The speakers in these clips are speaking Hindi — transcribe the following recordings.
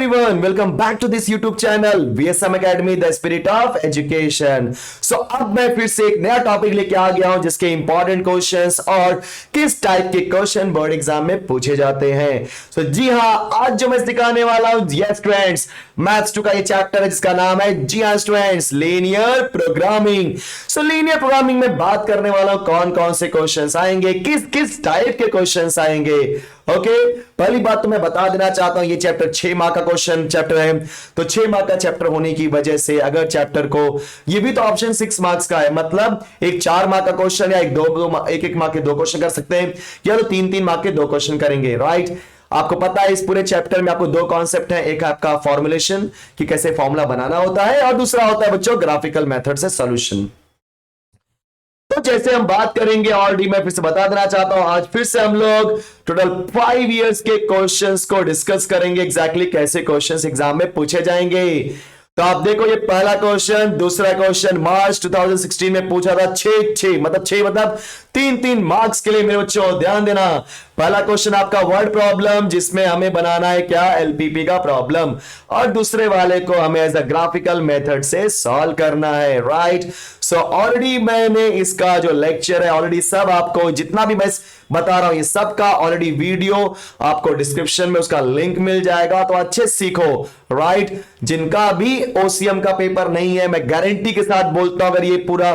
everyone, welcome back to this YouTube channel VSM Academy, the spirit of education. So अब मैं फिर से एक नया टॉपिक लेके आ गया हूं जिसके इंपॉर्टेंट क्वेश्चंस और किस टाइप के क्वेश्चन बोर्ड एग्जाम में पूछे जाते हैं. So जी हां, आज जो मैं सिखाने वाला हूं, यस स्टूडेंट्स, मैथ्स 2 का ये चैप्टर है जिसका नाम है, जी हां स्टूडेंट्स, लीनियर प्रोग्रामिंग. सो लीनियर प्रोग्रामिंग में बात करने वाला हूं कौन कौन से क्वेश्चंस आएंगे, किस किस टाइप के क्वेश्चंस आएंगे. ओके, पहली बात तो मैं बता देना चाहता हूं, ये चैप्टर 6 मार्क का क्वेश्चन चैप्टर है. तो 6 मार्क का चैप्टर होने की वजह से अगर चैप्टर को, ये भी तो ऑप्शन 6 मार्क्स का है, मतलब एक 4 मार्क का क्वेश्चन या एक मार्क के 2 क्वेश्चन कर सकते हैं, या तो 3 मार्क के 2 क्वेश्चन करेंगे. राइट, आपको पता है इस पूरे चैप्टर में आपको 2 कॉन्सेप्ट हैं. एक आपका फॉर्मुलेशन कि कैसे फॉर्मूला बनाना होता है, और दूसरा होता है बच्चों ग्राफिकल मेथड से सॉल्यूशन. तो जैसे हम बात करेंगे, ऑलरेडी मैं फिर से बता देना चाहता हूं, आज फिर से हम लोग टोटल 5 इयर्स के क्वेश्चंस को डिस्कस करेंगे, एग्जैक्टली कैसे क्वेश्चंस एग्जाम में पूछे जाएंगे. तो आप देखो, ये पहला क्वेश्चन, दूसरा क्वेश्चन मार्च 2016 में पूछा था. 6 मतलब 3 मार्क्स के लिए मेरे बच्चों ध्यान देना. पहला क्वेश्चन आपका वर्ड प्रॉब्लम, जिसमें हमें बनाना है क्या, एलपीपी का प्रॉब्लम, और दूसरे वाले को हमें एज अ ग्राफिकल मेथड से सॉल्व करना है. राइट, सो ऑलरेडी मैंने इसका जो लेक्चर है, ऑलरेडी सब आपको जितना भी मैं बता रहा हूं, ये सब का ऑलरेडी वीडियो आपको डिस्क्रिप्शन में उसका लिंक मिल जाएगा, तो अच्छे सीखो. राइट, जिनका भी ओसीएम का पेपर नहीं है, मैं गारंटी के साथ बोलता हूं, अगर ये पूरा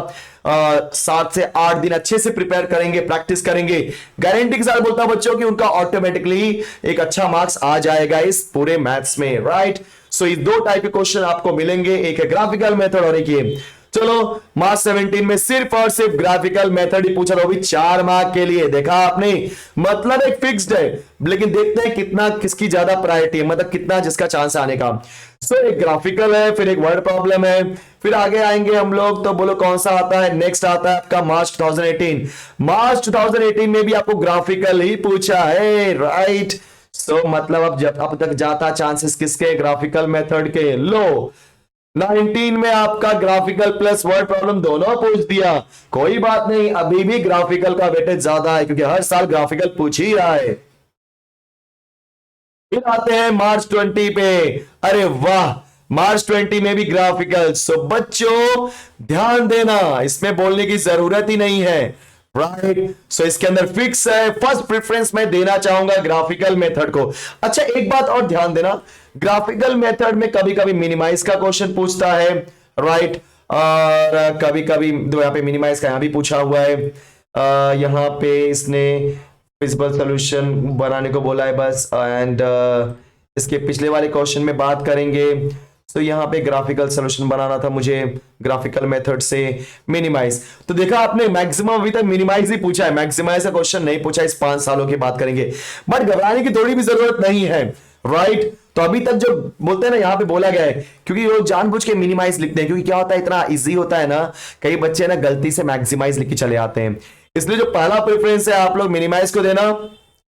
7 से 8 दिन अच्छे से प्रिपेयर करेंगे, प्रैक्टिस करेंगे, गारंटी के साथ बोलता हूं बच्चों कि उनका ऑटोमेटिकली एक अच्छा मार्क्स आ जाएगा इस पूरे मैथ्स में. राइट, सो ये 2 टाइप के क्वेश्चन आपको मिलेंगे, एक है ग्राफिकल मेथड और एक ये. चलो, मार्च 17 में सिर्फ और सिर्फ ग्राफिकल मेथड ही पूछा था, वो भी 4 मार्क के लिए. देखा आपने, मतलब एक फिक्स्ड है, लेकिन देखते हैं कितना किसकी ज्यादा प्रायोरिटी है, मतलब कितना जिसका चांस आने का. सो एक ग्राफिकल है, फिर एक वर्ड प्रॉब्लम है, फिर आगे आएंगे हम लोग. तो बोलो कौन सा आता है, नेक्स्ट आता है आपका मार्च 2018. मार्च 2018 में भी आपको ग्राफिकल ही पूछा है. राइट, सो मतलब अब तक जाता चांसेस किसके, ग्राफिकल मेथड के. लो, 19 में आपका ग्राफिकल प्लस वर्ड प्रॉब्लम दोनों पूछ दिया. कोई बात नहीं, अभी भी ग्राफिकल का वेटेज ज्यादा है, क्योंकि हर साल ग्राफिकल पूछ ही रहा है. फिर आते हैं मार्च 20 पे. अरे वाह, मार्च 20 में भी ग्राफिकल. सो बच्चों ध्यान देना, इसमें बोलने की जरूरत ही नहीं है. राइट, सो इसके अंदर फिक्स है, फर्स्ट प्रेफरेंस मैं देना चाहूंगा ग्राफिकल मेथड को. अच्छा, एक बात और ध्यान देना, ग्राफिकल मेथड में कभी कभी मिनिमाइज का क्वेश्चन पूछता है. राइट, और कभी कभी यहां पे मिनिमाइज का यहां भी पूछा हुआ है. यहां पे इसने फिजिबल सॉल्यूशन बनाने को बोला है बस. एंड इसके पिछले वाले क्वेश्चन में बात करेंगे. तो यहां पे ग्राफिकल सॉल्यूशन बनाना था मुझे ग्राफिकल मेथड से मिनिमाइज. तो देखा आपने, मैक्सिमम अभी तक मिनिमाइज ही पूछा है, मैक्सिमाइज का क्वेश्चन नहीं पूछा. इस 5 सालों की बात करेंगे, बट घबराने की थोड़ी भी जरूरत नहीं है. राइट, तो अभी तक जो बोलते हैं ना, यहां पे बोला गया है, क्योंकि लोग जानबूझ के मिनिमाइज लिखते हैं, क्योंकि क्या होता है, इतना इजी होता है ना, कई बच्चे ना गलती से मैक्सिमाइज लिख के चले आते हैं. इसलिए जो पहला प्रेफरेंस है आप लोग मिनिमाइज को देना.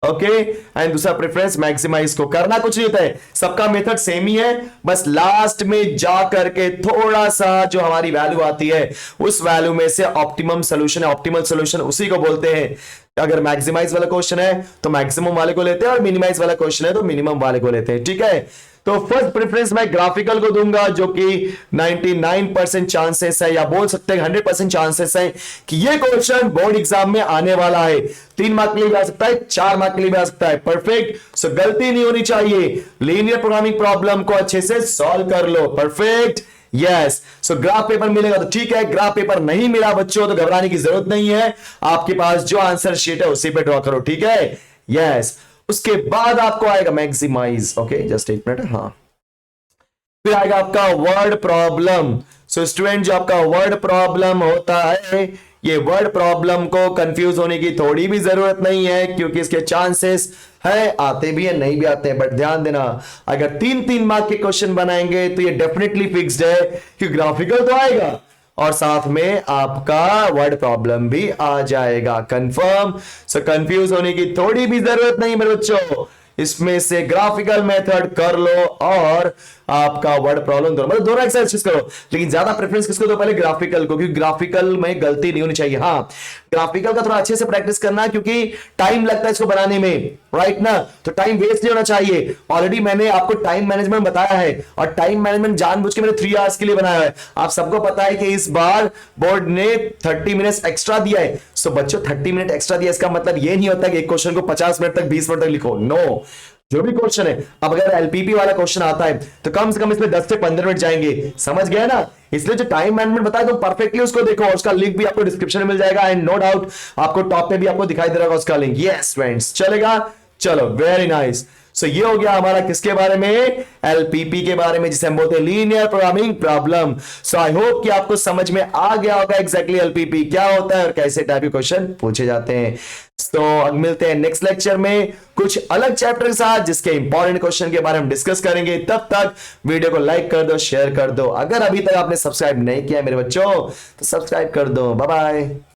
ओके, एंड दूसरा प्रेफरेंस मैक्सिमाइज को. करना कुछ नहीं होता है, सबका मेथड सेम ही है, बस लास्ट में जा करके थोड़ा सा जो हमारी वैल्यू आती है, उस वैल्यू में से ऑप्टिमम सॉल्यूशन है, ऑप्टिमल सॉल्यूशन उसी को बोलते हैं. अगर मैक्सिमाइज वाला क्वेश्चन है तो मैक्सिमम वाले को लेते हैं, और मिनिमाइज वाला क्वेश्चन है तो मिनिमम वाले को लेते हैं. ठीक है, तो फर्स्ट प्रेफरेंस मैं ग्राफिकल को दूंगा, जो कि 99% चांसेस है, या बोल सकते हैं 100% चांसेस है कि ये क्वेश्चन बोर्ड एग्जाम में आने वाला है. 3 मार्क के लिए भी आ सकता है, 4 मार्क के लिए भी आ सकता है. परफेक्ट, सो गलती नहीं होनी चाहिए. लीनियर प्रोग्रामिंग प्रॉब्लम को अच्छे से सॉल्व कर लो. Perfect, yes. So graph paper मिलेगा तो ठीक है, ग्राफ पेपर नहीं मिला बच्चों तो घबराने की जरूरत नहीं है, आपके पास जो आंसर शीट है उसी पे ड्रॉ करो. ठीक है, यस. उसके बाद आपको आएगा मैक्सिमाइज. ओके, जस्ट एक मिनट. हाँ, फिर आएगा आपका वर्ड प्रॉब्लम. सो स्टूडेंट, जो आपका वर्ड प्रॉब्लम होता है, ये वर्ड प्रॉब्लम को कंफ्यूज होने की थोड़ी भी जरूरत नहीं है, क्योंकि इसके चांसेस है, आते भी है नहीं भी आते हैं. बट ध्यान देना, अगर 3 मार्क के क्वेश्चन बनाएंगे तो ये डेफिनेटली फिक्स्ड है कि ग्राफिकल तो आएगा, और साथ में आपका वर्ड प्रॉब्लम भी आ जाएगा. कंफर्म. सो कंफ्यूज होने की थोड़ी भी जरूरत नहीं मेरे बच्चों, इसमें से ग्राफिकल मेथड कर लो और आपका वर्ड प्रॉब्लम दोनों, मतलब दोनों एक्सरसाइज करो, लेकिन ज्यादा प्रेफरेंस किसको दो, पहले ग्राफिकल को, क्योंकि ग्राफिकल में गलती नहीं होनी चाहिए. हाँ, ग्राफिकल का थोड़ा अच्छे से प्रैक्टिस करना, क्योंकि टाइम लगता है इसको बनाने में, राइट ना, तो टाइम वेस्ट नहीं होना चाहिए। ऑलरेडी मैंने आपको टाइम मैनेजमेंट बताया है, और टाइम मैनेजमेंट जानबूझ के मैंने 3 आवर्स के लिए बनाया है। आप सबको पता है कि इस बार बोर्ड ने 30 मिनट्स एक्स्ट्रा दिया है। सो बच्चों 30 मिनट एक्स्ट्रा दिया, इसका मतलब ये नहीं होता कि एक क्वेश्चन को 50 मिनट तक 20 मिनट तक लिखो, नो। जो भी क्वेश्चन है, अब अगर एलपीपी वाला क्वेश्चन आता है तो कम से कम इसमें 10 से 15 मिनट जाएंगे, समझ गए ना। इसलिए जो टाइम मैनेजमेंट बताया तो परफेक्टली उसको देखो, और उसका लिंक भी आपको डिस्क्रिप्शन में मिल जाएगा, एंड नो डाउट आपको टॉप पे भी आपको दिखाई दे रहा होगा उसका लिंक। यस फ्रेंड्स, चलेगा, चलो वेरी नाइस। सो ये हो गया हमारा किसके बारे में, एलपीपी के बारे में, जिसे हम बोलते हैं linear programming problem. So I hope कि आपको समझ में आ गया होगा एग्जैक्टली एलपीपी क्या होता है और कैसे टाइप के क्वेश्चन पूछे जाते हैं। तो अब मिलते हैं नेक्स्ट लेक्चर में कुछ अलग चैप्टर के साथ, जिसके इंपॉर्टेंट क्वेश्चन के बारे में डिस्कस करेंगे। तब तक वीडियो को लाइक कर दो, शेयर कर दो। अगर अभी तक आपने सब्सक्राइब नहीं किया मेरे बच्चों तो सब्सक्राइब कर दो। Bye bye.